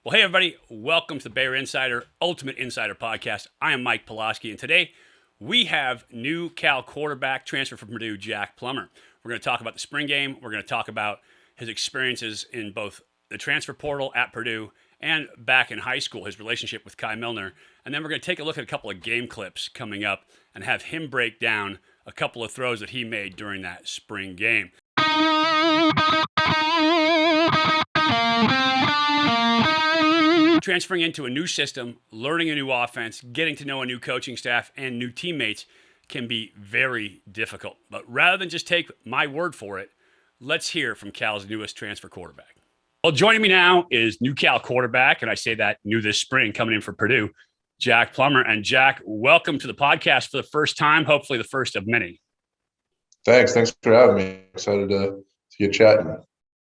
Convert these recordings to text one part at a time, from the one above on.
Well, hey, everybody. Welcome to the Bear Insider, Ultimate Insider Podcast. I am Mike Pulaski, and today we have new Cal quarterback transfer from Purdue, Jack Plummer. We're going to talk about the spring game. We're going to talk about his experiences in both the transfer portal at Purdue and back in high school, his relationship with Kai Milner. And then we're going to take a look at a couple of game clips coming up and have him break down a couple of throws that he made during that spring game. Transferring into a new system, learning a new offense, getting to know a new coaching staff and new teammates can be very difficult. But rather than just take my word for it, let's hear from Cal's newest transfer quarterback. Well, joining me now is new Cal quarterback, and I say that new this spring, coming in for Purdue, Jack Plummer. And Jack, welcome to the podcast for the first time, hopefully the first of many. Thanks for having me. Excited to get chatting.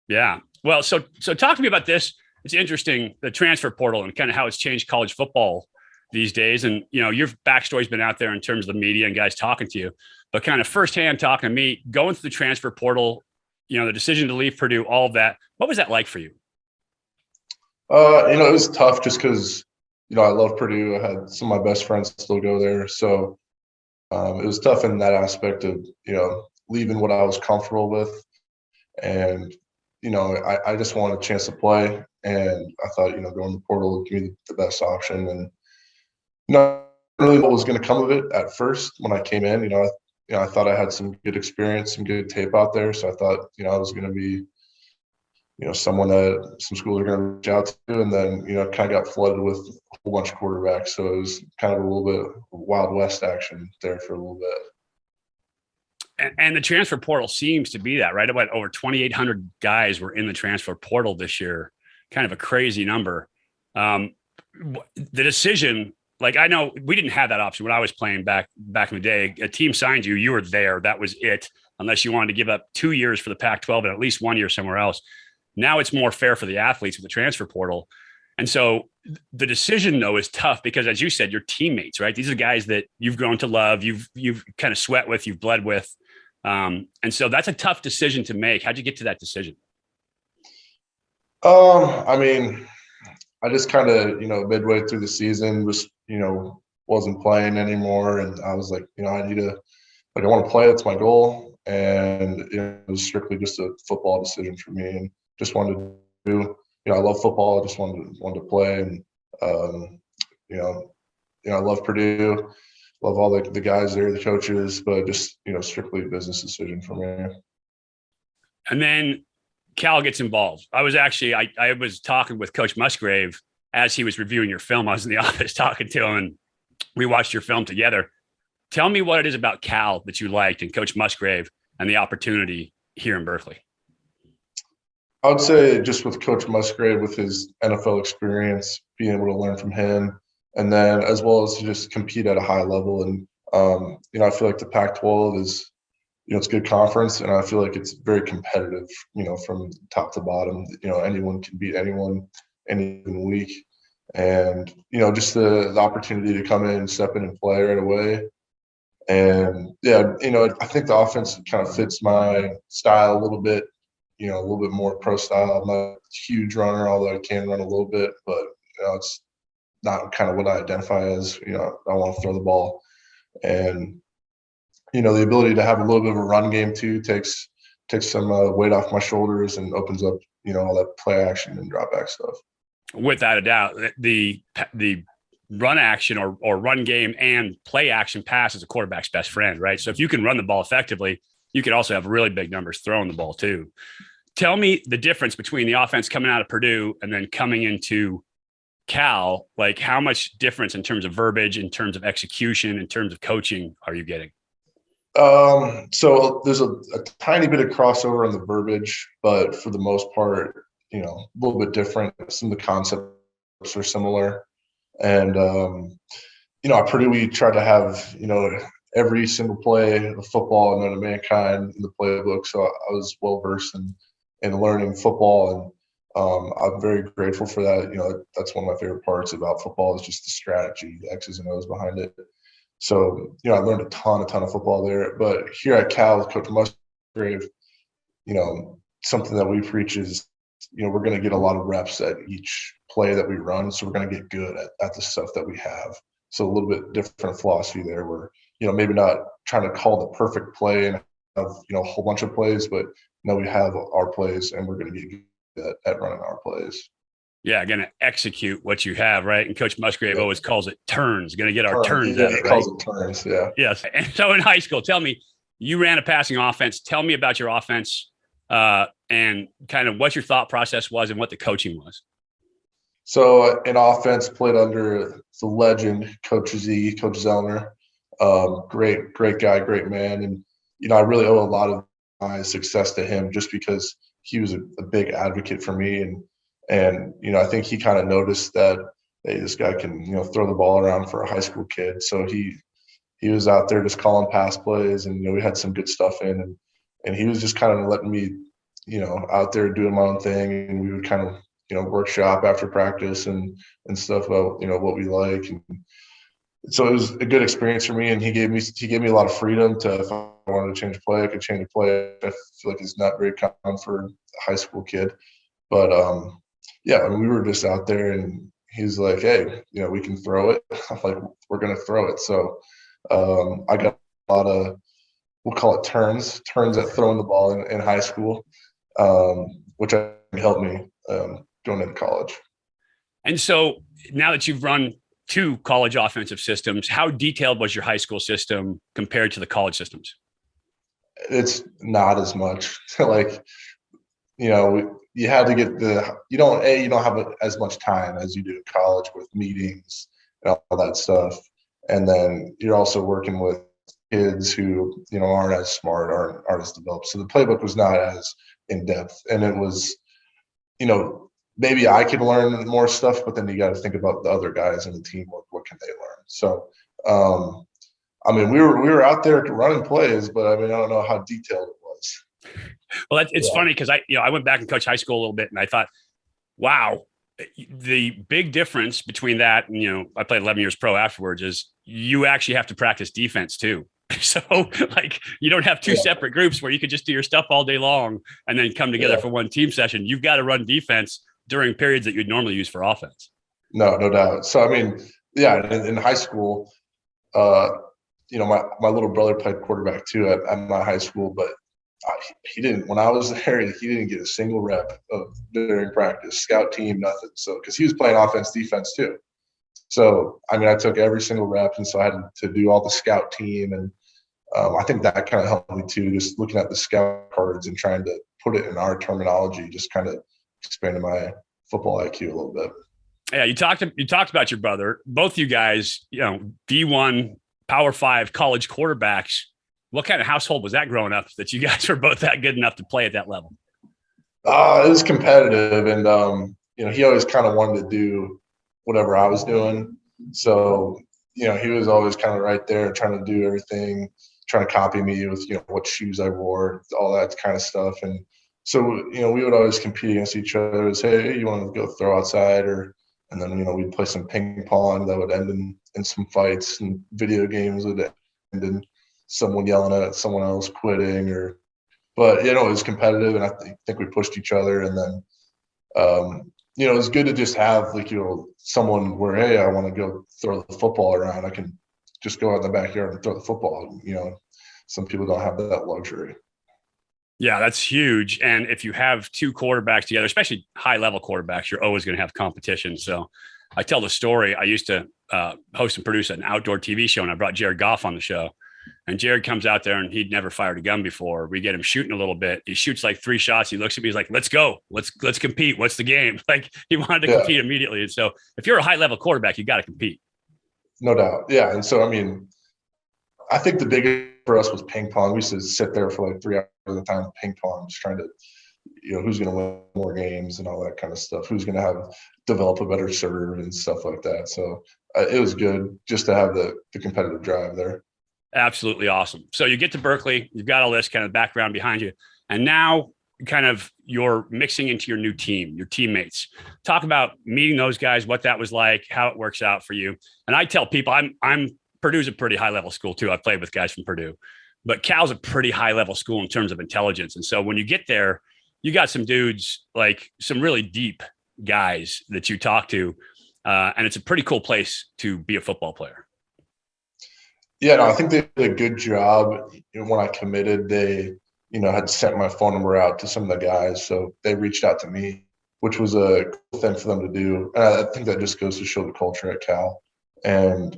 Yeah. Well, so talk to me about this. It's interesting, the transfer portal and kind of how it's changed college football these days. And, you know, your backstory's been out there in terms of the media and guys talking to you, but kind of firsthand talking to me, going through the transfer portal, you know, the decision to leave Purdue, all of that. What was that like for you? It was tough just because, I love Purdue. I had some of my best friends still go there. So it was tough in that aspect of, leaving what I was comfortable with. And, I just wanted a chance to play. And I thought, going to the portal would give me the best option. And not really what was going to come of it at first when I came in. I thought I had some good experience, some good tape out there. So I thought, I was going to be, someone that some schools are going to reach out to. And then, kind of got flooded with a whole bunch of quarterbacks. So it was kind of a little bit of Wild West action there for a little bit. And the transfer portal seems to be that, right? About over 2,800 guys were in the transfer portal this year. Kind of a crazy number. The decision, like, I know we didn't have that option when I was playing back in the day. A team signed you, you were there. That was it, unless you wanted to give up 2 years for the Pac-12 and at least 1 year somewhere else. Now it's more fair for the athletes with the transfer portal. And so the decision, though, is tough because, as you said, your teammates, right? These are guys that you've grown to love, you've kind of sweat with, you've bled with. And so that's a tough decision to make. How'd you get to that decision? I just kind of, midway through the season wasn't playing anymore. And I was like, I want to play. That's my goal. And it was strictly just a football decision for me and just wanted to do, I love football. I just wanted to play. And, I love Purdue. Love all the guys there, the coaches, but just, strictly a business decision for me. And then Cal gets involved. I was talking with Coach Musgrave as he was reviewing your film. I was in the office talking to him, and we watched your film together. Tell me what it is about Cal that you liked and Coach Musgrave and the opportunity here in Berkeley. I would say just with Coach Musgrave, with his NFL experience, being able to learn from him, and then as well as to just compete at a high level. And, I feel like the Pac-12 is, it's a good conference, and I feel like it's very competitive, from top to bottom. Anyone can beat anyone any given week. And, just the opportunity to come in, step in and play right away. And, yeah, I think the offense kind of fits my style a little bit, a little bit more pro style. I'm not a huge runner, although I can run a little bit, but, it's not kind of what I identify as. I want to throw the ball. And, the ability to have a little bit of a run game too takes some weight off my shoulders and opens up, all that play action and drop back stuff. Without a doubt, the run action or run game and play action pass is a quarterback's best friend, right? So if you can run the ball effectively, you can also have really big numbers throwing the ball too. Tell me the difference between the offense coming out of Purdue and then coming into Cal. Like, how much difference in terms of verbiage, in terms of execution, in terms of coaching are you getting? So there's a tiny bit of crossover in the verbiage, but for the most part, a little bit different. Some of the concepts are similar. And, at Purdue, we tried to have, every single play of football known to mankind in the playbook. So I was well-versed in learning football, and I'm very grateful for that. That's one of my favorite parts about football is just the strategy, the X's and O's behind it. So, I learned a ton of football there. But here at Cal with Coach Musgrave, something that we preach is, we're going to get a lot of reps at each play that we run. So we're going to get good at the stuff that we have. So a little bit different philosophy there where, maybe not trying to call the perfect play and have, a whole bunch of plays, but we have our plays and we're going to get good at running our plays. Yeah, going to execute what you have, right? And Coach Musgrave always calls it turns. Going to get our turns yeah, at it, he right? calls it turns, yeah. Yes. And so in high school, tell me, you ran a passing offense. Tell me about your offense and kind of what your thought process was and what the coaching was. So in offense, played under the legend, Coach Z, Coach Zellner. Great guy, great man. And, I really owe a lot of my success to him just because he was a big advocate for me. And I think he kind of noticed that, hey, this guy can, throw the ball around for a high school kid. So he was out there just calling pass plays, and, we had some good stuff in. And he was just kind of letting me, out there doing my own thing. And we would kind of, workshop after practice and stuff about, what we like. And so it was a good experience for me. And he gave me a lot of freedom to, if I wanted to change a play, I could change a play. I feel like it's not very common for a high school kid. But, yeah, we were just out there and he's like, hey, we can throw it. I'm like, we're going to throw it. So I got a lot of, we'll call it turns at throwing the ball in high school, which I think helped me going into college. And so now that you've run 2 college offensive systems, how detailed was your high school system compared to the college systems? It's not as much. Like, you had to get you don't have as much time as you do in college with meetings and all that stuff. And then you're also working with kids who, aren't as smart, aren't as developed. So the playbook was not as in depth. And it was, maybe I could learn more stuff, but then you got to think about the other guys in the team. What can they learn? So, we were out there running plays, but I don't know how detailed it was. Well, it's funny because I went back and coached high school a little bit, and I thought, wow, the big difference between that and I played 11 years pro afterwards is you actually have to practice defense too. So like you don't have 2 separate groups where you could just do your stuff all day long and then come together for one team session. You've got to run defense during periods that you'd normally use for offense. No doubt. So in high school, my little brother played quarterback too at my high school, but he didn't. When I was there, he didn't get a single rep during practice, scout team, nothing. So because he was playing offense, defense too. So I took every single rep, and so I had to do all the scout team, and I think that kind of helped me too. Just looking at the scout cards and trying to put it in our terminology, just kind of expanded my football IQ a little bit. Yeah, you talked about your brother. Both you guys, D1, Power 5 college quarterbacks. What kind of household was that growing up that you guys were both that good enough to play at that level? It was competitive, and he always kind of wanted to do whatever I was doing. So he was always kind of right there trying to do everything, trying to copy me with what shoes I wore, all that kind of stuff. And so we would always compete against each other. As, hey, you want to go throw outside, and then we'd play some ping pong that would end in some fights, and video games would end in someone yelling at someone else quitting, but it was competitive, and I think we pushed each other. And then it was good to just have someone where, hey, I want to go throw the football around, I can just go out in the backyard and throw the football. Some people don't have that luxury. Yeah, that's huge. And if you have 2 quarterbacks together, especially high level quarterbacks, you're always going to have competition. So I tell the story. I used to host and produce an outdoor TV show, and I brought Jared Goff on the show. And Jared comes out there, and he'd never fired a gun before. We get him shooting a little bit. He shoots like 3 shots. He looks at me. He's like, let's go. Let's compete. What's the game? Like he wanted to compete immediately. And so if you're a high level quarterback, you got to compete. No doubt. Yeah. And so, I think the biggest for us was ping pong. We used to sit there for like 3 hours at a time, ping pong, just trying to, who's going to win more games and all that kind of stuff. Who's going to develop a better serve and stuff like that. So it was good just to have the competitive drive there. Absolutely awesome. So you get to Berkeley, you've got all this kind of background behind you, and now kind of you're mixing into your new team, your teammates. Talk about meeting those guys, what that was like, how it works out for you. And I tell people Purdue's a pretty high level school too. I've played with guys from Purdue, but Cal's a pretty high level school in terms of intelligence. And so when you get there, you got some dudes, like some really deep guys that you talk to, and it's a pretty cool place to be a football player. Yeah, no, I think they did a good job. When I committed, they, had sent my phone number out to some of the guys, so they reached out to me, which was a cool thing for them to do. And I think that just goes to show the culture at Cal. And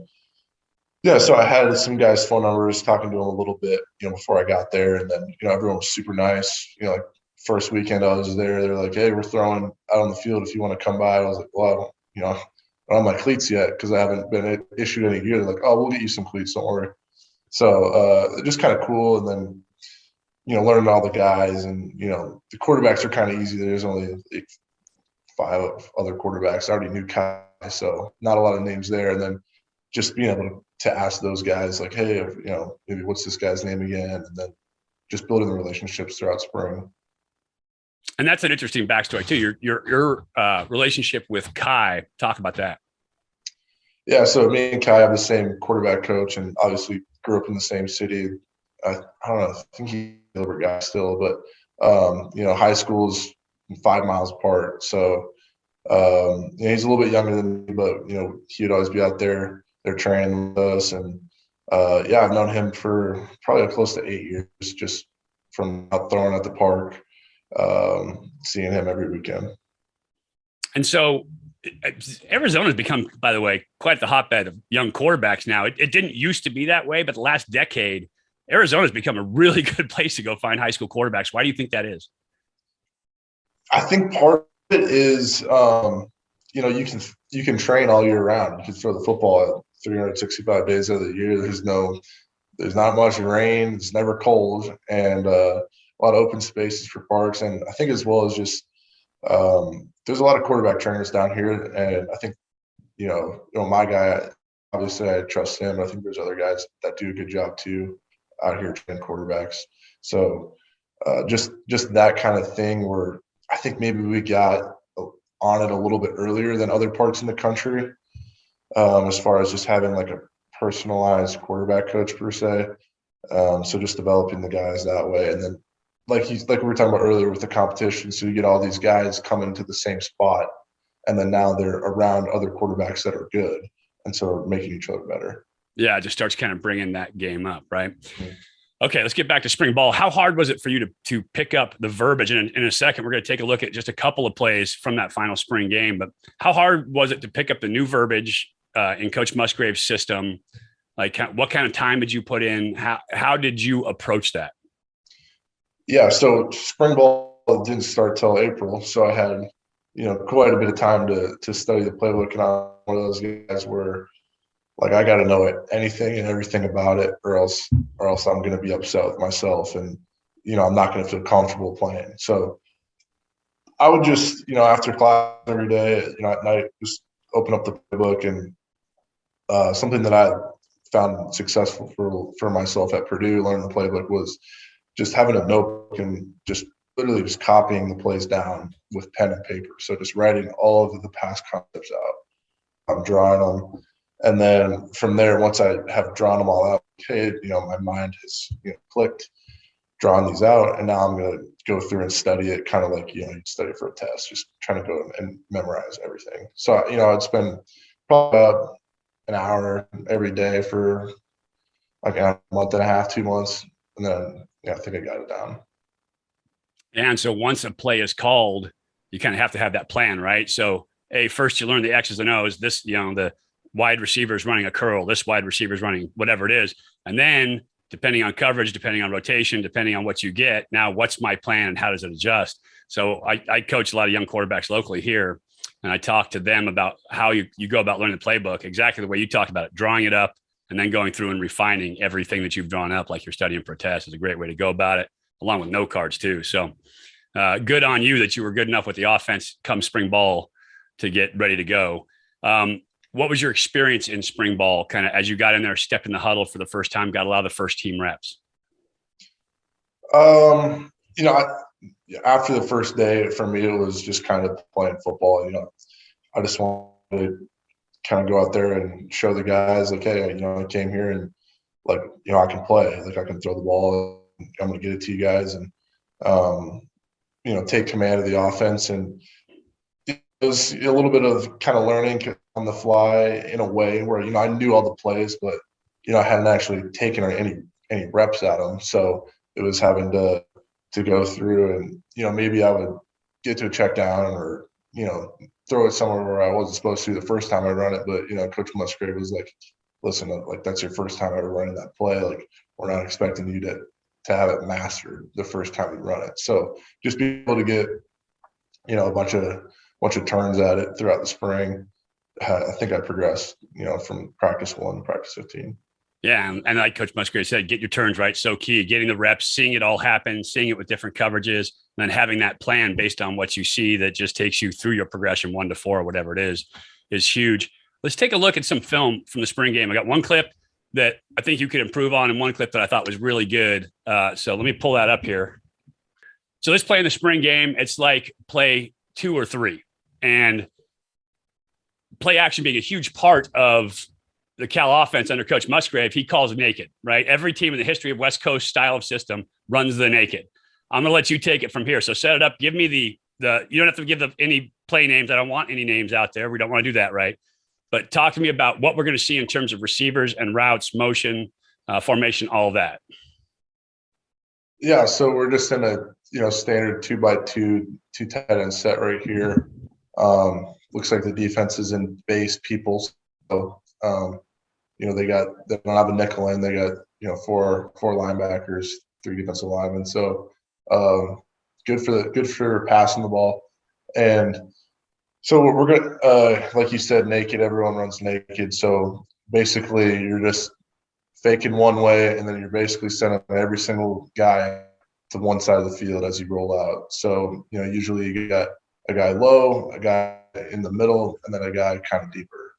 yeah, so I had some guys' phone numbers, talking to them a little bit, before I got there, and then everyone was super nice. Like first weekend I was there, they're like, "Hey, we're throwing out on the field if you want to come by." I was like, "Well, I don't have my cleats yet because I haven't been issued any gear." They're like, "Oh, we'll get you some cleats, don't worry." So just kind of cool, and then learning all the guys, and the quarterbacks are kind of easy. There's only like 5 other quarterbacks. I already knew Kai, so not a lot of names there, and then just being able to ask those guys like, "Hey, maybe what's this guy's name again?" And then just building the relationships throughout spring. And that's an interesting backstory too. Your relationship with Kai. Talk about that. Yeah, so me and Kai have the same quarterback coach, and obviously grew up in the same city. I don't know. I think he's a Gilbert guy still, but high school's 5 miles apart. So he's a little bit younger than me, but he'd always be out there. They're training with us, and yeah, I've known him for probably close to 8 years, just from out throwing at the park, seeing him every weekend. And so Arizona's become, by the way, quite the hotbed of young quarterbacks now. It didn't used to be that way, but the last decade, Arizona's become a really good place to go find high school quarterbacks. Why do you think that is? I think part of it is, you can train all year round. You can throw the football 365 days of the year. There's not much rain. It's never cold, and a lot of open spaces for parks. And I think as well as just there's a lot of quarterback trainers down here, and I think my guy, obviously I trust him. I think there's other guys that do a good job too out here training quarterbacks. So just that kind of thing where I think maybe we got on it a little bit earlier than other parts in the country, as far as just having like a personalized quarterback coach per se. So just developing the guys that way, and then like we were talking about earlier with the competition. So you get all these guys coming to the same spot, and then now they're around other quarterbacks that are good, and so making each other better. Yeah, it just starts kind of bringing that game up, right? Mm-hmm. Okay, let's get back to spring ball. How hard was it for you to pick up the verbiage? And in a second, we're going to take a look at just a couple of plays from that final spring game. But how hard was it to pick up the new verbiage in Coach Musgrave's system? Like, what kind of time did you put in? How did you approach that? Yeah, so spring ball didn't start till April, so I had quite a bit of time to study the playbook, and I'm one of those guys where like I got to know anything and everything about it, or else I'm going to be upset with myself, and I'm not going to feel comfortable playing. So I would just after class every day, at night, just open up the playbook, and something that I found successful for myself at Purdue learning the playbook was just having a notebook and just literally just copying the plays down with pen and paper. So just writing all of the past concepts out. I'm drawing them. And then from there, once I have drawn them all out, okay, my mind has clicked, drawn these out, and now I'm going to go through and study it, kind of like you study for a test, just trying to go and memorize everything. So I'd spend probably about an hour every day for like a month and a half, 2 months, and then I think I got it down. And so once a play is called, you kind of have to have that plan, right? So, hey, first you learn the X's and O's. This, the wide receiver is running a curl. This wide receiver is running whatever it is. And then depending on coverage, depending on rotation, depending on what you get, now what's my plan and how does it adjust? So I coach a lot of young quarterbacks locally here, and I talk to them about how you go about learning the playbook, exactly the way you talked about it, drawing it up and then going through and refining everything that you've drawn up like you're studying for a test is a great way to go about it, along with note cards too. So good on you that you were good enough with the offense come spring ball to get ready to go. What was your experience in spring ball kind of as you got in there, stepped in the huddle for the first time, got a lot of the first team reps? After the first day for me, it was just kind of playing football. I just wanted to kind of go out there and show the guys like, hey, I came here and like, I can play, like I can throw the ball. I'm going to get it to you guys. And, take command of the offense. And it was a little bit of kind of learning on the fly in a way where, I knew all the plays, but, I hadn't actually taken any reps at them. So it was having to go through and, maybe I would get to a check down or, throw it somewhere where I wasn't supposed to the first time I run it. But, Coach Musgrave was like, listen, like that's your first time ever running that play. Like we're not expecting you to have it mastered the first time you run it. So just be able to get, a bunch of turns at it throughout the spring. I think I progressed, from practice 1 to practice 15. Yeah. And like Coach Musgrave said, get your turns right. So key, getting the reps, seeing it all happen, seeing it with different coverages, and then having that plan based on what you see that just takes you through your progression 1 to 4 or whatever it is huge. Let's take a look at some film from the spring game. I got one clip that I think you could improve on and one clip that I thought was really good. So let me pull that up here. So let's play in the spring game. It's like play 2 or 3, and play action being a huge part of the Cal offense under Coach Musgrave. He calls it naked, right? Every team in the history of West Coast style of system runs the naked. I'm going to let you take it from here. So set it up. Give me the you don't have to give any play names. I don't want any names out there. We don't want to do that, right? But talk to me about what we're going to see in terms of receivers and routes, motion, formation, all of that. Yeah, so we're just in a standard 2x2, 2 tight end set right here. Looks like the defense is in base people. So they don't have a nickel in. They got four linebackers, 3 defensive linemen. So good for passing the ball. And so we're gonna like you said, naked. Everyone runs naked. So basically, you're just faking one way, and then you're basically sending every single guy to one side of the field as you roll out. So usually you got a guy low, a guy in the middle, and then a guy kind of deeper.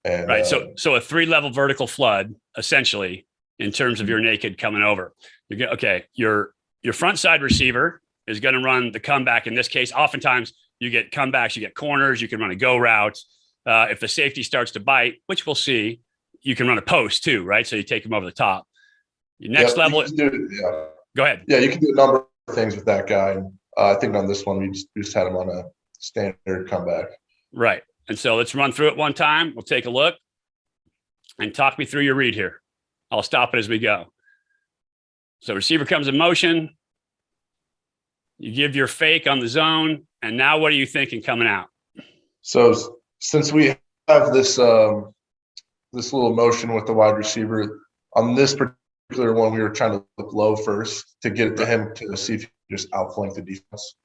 And, right. So a 3-level vertical flood, essentially, in terms of your naked coming over. Your front side receiver is going to run the comeback. In this case, oftentimes you get comebacks, you get corners, you can run a go route. If the safety starts to bite, which we'll see, you can run a post too, right? So you take them over the top. Your next level. Go ahead. Yeah, you can do a number of things with that guy. I think on this one, we just had him on a standard comeback. Right. And so let's run through it one time. We'll take a look and talk me through your read here. I'll stop it as we go. So receiver comes in motion. You give your fake on the zone. And now what are you thinking coming out? So since we have this this little motion with the wide receiver, on this particular one, we were trying to look low first to get it to him to see if he could just outflank the defense.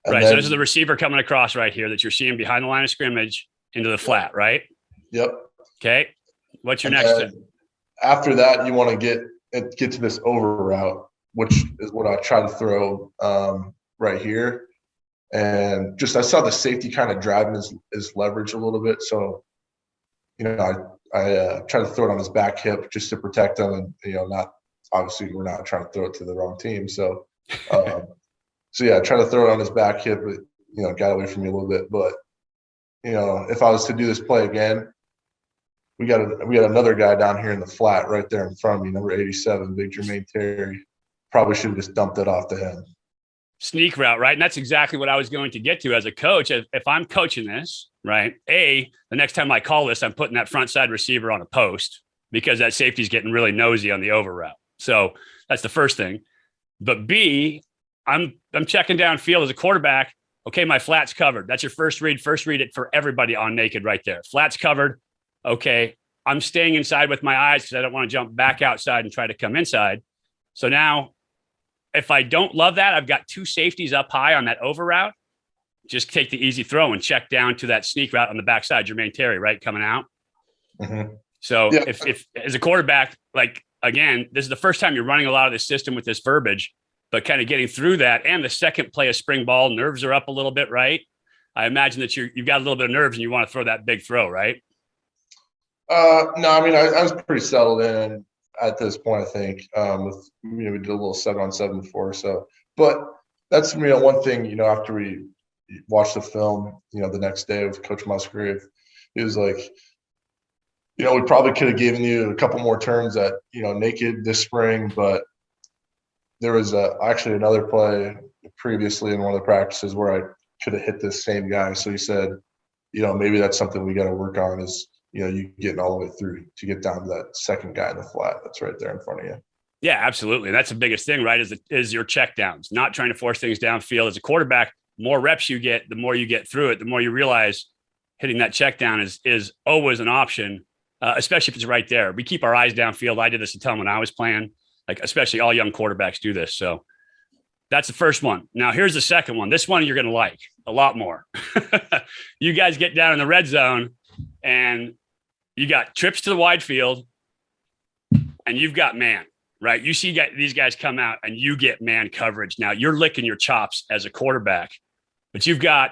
And right. So this is the receiver coming across right here that you're seeing behind the line of scrimmage into the flat, right? Yep. Okay. What's your next thing? After that, you want to get to this over route, which is what I try to throw right here. And just I saw the safety kind of driving his leverage a little bit. So, I try to throw it on his back hip just to protect him. And, not obviously we're not trying to throw it to the wrong team. So, I try to throw it on his back hip, but, got away from me a little bit. But, if I was to do this play again, we got another guy down here in the flat right there in front of me, number 87, Big Jermaine Terry. Probably should have just dumped it off to him. Sneak route, right? And that's exactly what I was going to get to as a coach. If I'm coaching this, right, the next time I call this, I'm putting that front side receiver on a post because that safety's getting really nosy on the over route. So that's the first thing. But B, I'm checking downfield as a quarterback. Okay, my flat's covered. That's your first read. First read it for everybody on naked right there. Flat's covered. Okay, I'm staying inside with my eyes because I don't want to jump back outside and try to come inside. So now, if I don't love that, I've got 2 safeties up high on that over route. Just take the easy throw and check down to that sneak route on the backside, Jermaine Terry, right, coming out. Mm-hmm. So if as a quarterback, like, again, this is the first time you're running a lot of this system with this verbiage, but kind of getting through that. And the second play of spring ball, nerves are up a little bit, right? I imagine that you've got a little bit of nerves and you want to throw that big throw, right? No, I mean, I was pretty settled in at this point, I think. We did a little 7-on-7 before. So, but that's, one thing, after we watched the film, the next day with Coach Musgrave, he was like, we probably could have given you a couple more turns at, naked this spring, but, there was actually another play previously in one of the practices where I could have hit this same guy. So he said, maybe that's something we got to work on is, you getting all the way through to get down to that second guy in the flat that's right there in front of you. Yeah, absolutely. That's the biggest thing, right? Is your check downs, not trying to force things downfield. As a quarterback, more reps you get, the more you get through it, the more you realize hitting that check down is always an option, especially if it's right there. We keep our eyes downfield. I did this a ton when I was playing, like especially all young quarterbacks do this. So that's the first one. Now here's the second one. This one you're going to like a lot more. You guys get down in the red zone and you got trips to the wide field and you've got man, right? You see these guys come out and you get man coverage. Now you're licking your chops as a quarterback, but you've got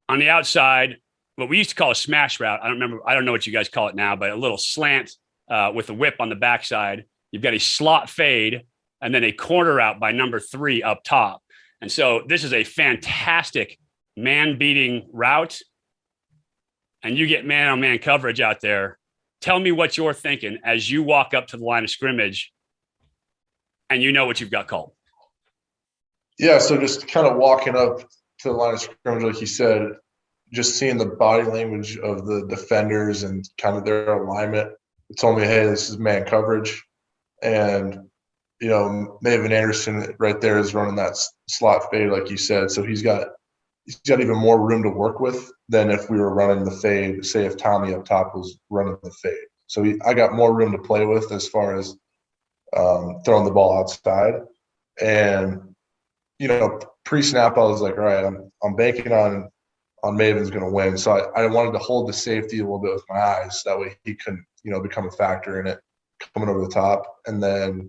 on the outside what we used to call a smash route. I don't know what you guys call it now, but a little slant with a whip on the backside. You've got a slot fade and then a corner route by number 3 up top. And so this is a fantastic man beating route. And you get man on man coverage out there. Tell me what you're thinking as you walk up to the line of scrimmage and you know what you've got called. Yeah. So just kind of walking up to the line of scrimmage, like you said, just seeing the body language of the defenders and kind of their alignment, it told me, hey, this is man coverage. And, Maven Anderson right there is running that slot fade, like you said. So he's got even more room to work with than if we were running the fade, say if Tommy up top was running the fade. So I got more room to play with as far as throwing the ball outside. And, pre-snap, I was like, all right, I'm banking on Maven's going to win. So I wanted to hold the safety a little bit with my eyes. That way he couldn't, become a factor in it coming over the top. And then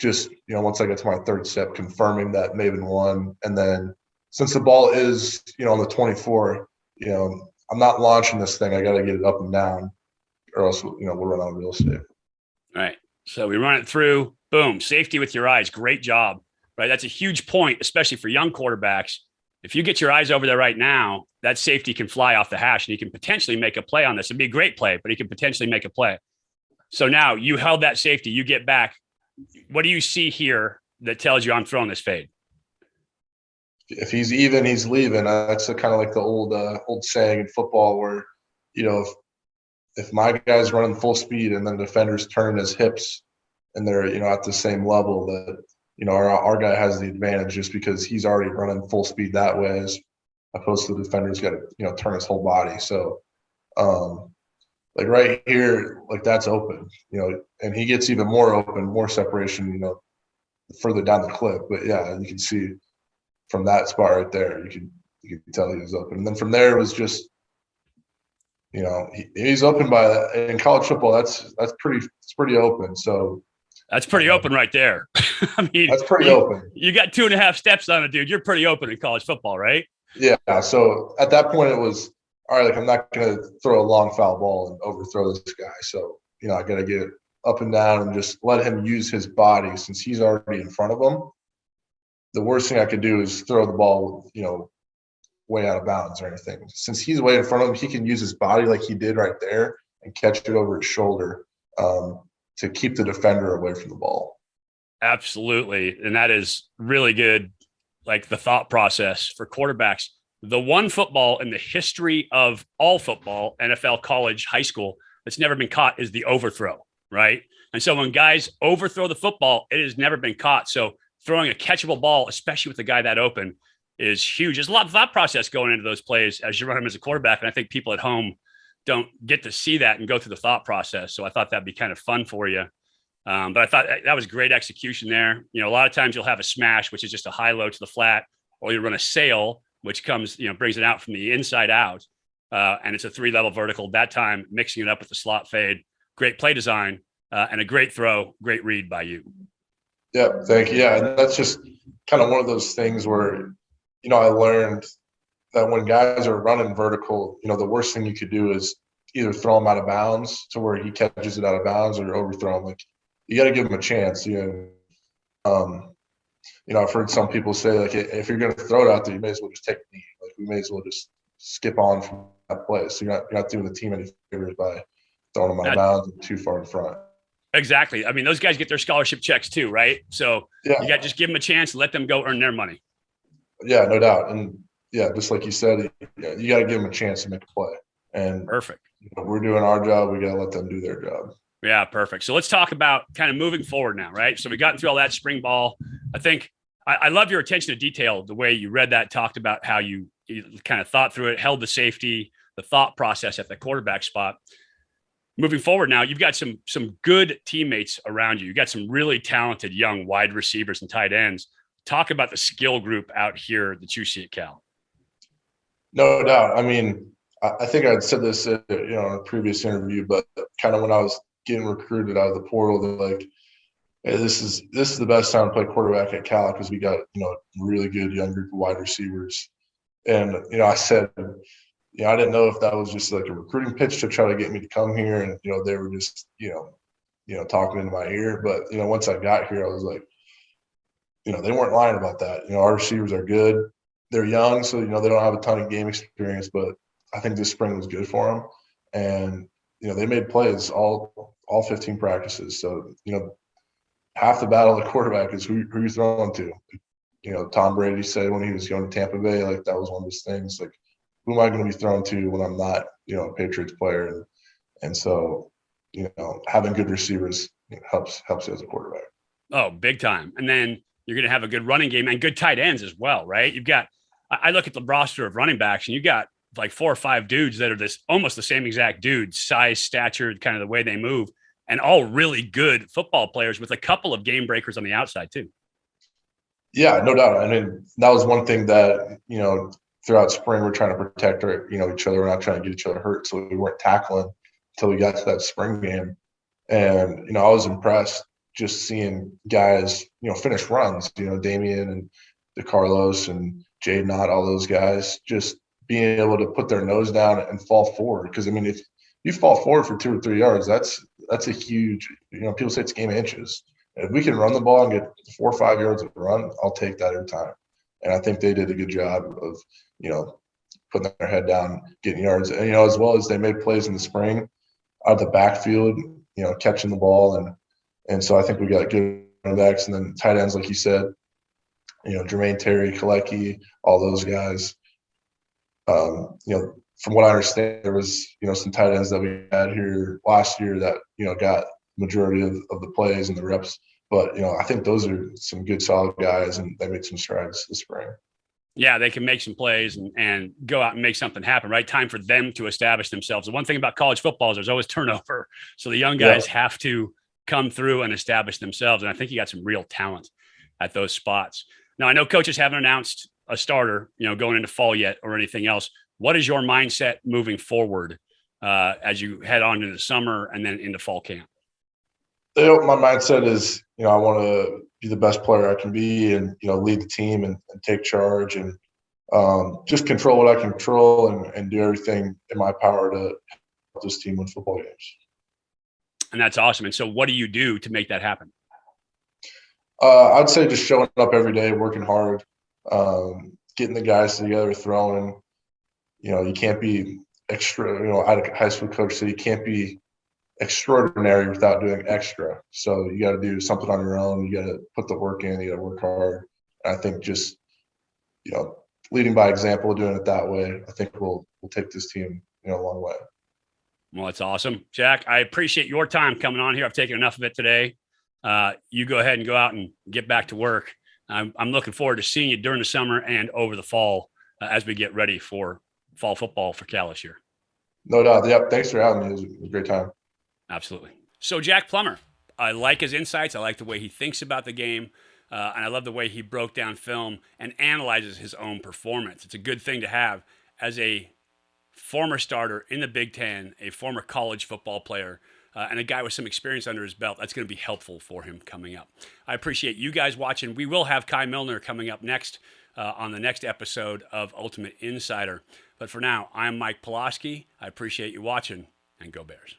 just, once I get to my third step, confirming that Maven won. And then since the ball is, on the 24, I'm not launching this thing. I got to get it up and down or else, we'll run out of real estate. All right. So we run it through, boom, safety with your eyes. Great job, right? That's a huge point, especially for young quarterbacks. If you get your eyes over there right now, that safety can fly off the hash and he can potentially make a play on this. It'd be a great play, but he can potentially make a play. So now you held that safety, you get back. What do you see here that tells you I'm throwing this fade? If he's even, he's leaving. That's kind of like the old saying in football where, if my guy's running full speed and then defenders turn his hips and they're, at the same level that, our guy has the advantage just because he's already running full speed that way as opposed to the defender's got to, turn his whole body. So, like right here, like that's open, and he gets even more open, more separation, further down the clip. But yeah, you can see from that spot right there, you can tell he was open. And then from there, it was just, he's open in college football. It's pretty open. So that's pretty open right there. I mean, that's pretty open. You got 2.5 steps on it, dude. You're pretty open in college football, right? Yeah. So at that point, it was all right. Like I'm not going to throw a long foul ball and overthrow this guy. So I got to get up and down and just let him use his body since he's already in front of him. The worst thing I could do is throw the ball, way out of bounds or anything. Since he's way in front of him, he can use his body like he did right there and catch it over his shoulder to keep the defender away from the ball. Absolutely. And that is really good, like the thought process for quarterbacks. The one football in the history of all football, NFL, college, high school, that's never been caught is the overthrow, right? And so when guys overthrow the football, it has never been caught. So throwing a catchable ball, especially with the guy that open, is huge. There's a lot of thought process going into those plays as you run them as a quarterback. And I think people at home don't get to see that and go through the thought process. So I thought that'd be kind of fun for you. But I thought that was great execution there. A lot of times you'll have a smash, which is just a high low to the flat, or you run a sail, which comes, brings it out from the inside out. And it's a 3-level vertical. That time, mixing it up with the slot fade. Great play design and a great throw, great read by you. Yeah, thank you. Yeah, and that's just kind of one of those things where, I learned that when guys are running vertical, the worst thing you could do is either throw him out of bounds to where he catches it out of bounds or overthrow him. Like, you got to give him a chance. I've heard some people say, like, if you're going to throw it out there, you may as well just take a knee. Like, we may as well just skip on from that play. So you're not doing the team any favors by throwing them out of bounds and too far in front. Exactly. I mean, those guys get their scholarship checks too, right? So Yeah, you got to just give them a chance and let them go earn their money. yeah, no doubt. And yeah, just like you said, you got to give them a chance to make a play. And Perfect. we're doing our job. We got to let them do their job. Yeah, perfect. So let's talk about kind of moving forward now, right? So we got through all that spring ball. I think I love your attention to detail, the way you read that, talked about how you kind of thought through it, held the safety, the thought process at the quarterback spot. Moving forward now, you've got some good teammates around you. You got some really talented young wide receivers and tight ends. Talk about the skill group out here that you see at Cal. No doubt. I mean, I think I'd said this, in a previous interview, but kind of when I was getting recruited out of the portal, they're like, "Hey, this is the best time to play quarterback at Cal because we got really good young group of wide receivers." And I said, I didn't know if that was just like a recruiting pitch to try to get me to come here, and they were just talking into my ear. But once I got here, I was like, they weren't lying about that. Our receivers are good. They're young, so they don't have a ton of game experience, but I think this spring was good for them, and they made plays all 15 practices. So half the battle of the quarterback is who you're throwing to. Tom Brady said when he was going to Tampa Bay, like that was one of his things. Like, who am I going to be thrown to when I'm not, a Patriots player? And so, having good receivers helps you as a quarterback. Oh, big time. And then you're going to have a good running game and good tight ends as well, right? You've got, I look at the roster of running backs, and you got like 4 or 5 dudes that are almost the same exact dudes, size, stature, kind of the way they move, and all really good football players with a couple of game breakers on the outside too. Yeah, no doubt. I mean, that was one thing that, throughout spring, we're trying to protect each other. We're not trying to get each other hurt. So we weren't tackling until we got to that spring game. And, I was impressed just seeing guys, finish runs, Damian and DeCarlos and Jay Knott, all those guys, just being able to put their nose down and fall forward. Because, I mean, if you fall forward for 2 or 3 yards, that's a huge, people say it's game of inches. If we can run the ball and get 4 or 5 yards of run, I'll take that every time. And I think they did a good job of, putting their head down, getting yards. And, as well as they made plays in the spring out of the backfield, catching the ball. And so I think we got good running backs. And then tight ends, like you said, Jermaine Terry, Kalecki, all those guys. From what I understand, there was, some tight ends that we had here last year that, got majority of the plays and the reps. But, I think those are some good, solid guys, and they made some strides this spring. Yeah, they can make some plays and go out and make something happen, right? Time for them to establish themselves. The one thing about college football is there's always turnover. So the young guys have to come through and establish themselves. And I think you got some real talent at those spots. Now, I know coaches haven't announced a starter, going into fall yet or anything else. What is your mindset moving forward as you head on into the summer and then into fall camp? My mindset is, I want to be the best player I can be and, lead the team and take charge and just control what I can control and do everything in my power to help this team win football games. And that's awesome. And so what do you do to make that happen? I'd say just showing up every day, working hard, getting the guys together, throwing. You can't be extra, I had a high school coach said you can't be extraordinary without doing extra. So you got to do something on your own. You got to put the work in. You got to work hard. And I think just leading by example, doing it that way, I think we'll take this team a long way. Well, that's awesome, Jack. I appreciate your time coming on here. I've taken enough of it today. You go ahead and go out and get back to work. I'm looking forward to seeing you during the summer and over the fall as we get ready for fall football for Cal this year. No doubt. Yep. Thanks for having me. It was a great time. Absolutely. So Jack Plummer, I like his insights. I like the way he thinks about the game. And I love the way he broke down film and analyzes his own performance. It's a good thing to have as a former starter in the Big Ten, a former college football player, and a guy with some experience under his belt. That's going to be helpful for him coming up. I appreciate you guys watching. We will have Kai Milner coming up next on the next episode of Ultimate Insider. But for now, I'm Mike Pulaski. I appreciate you watching, and go Bears.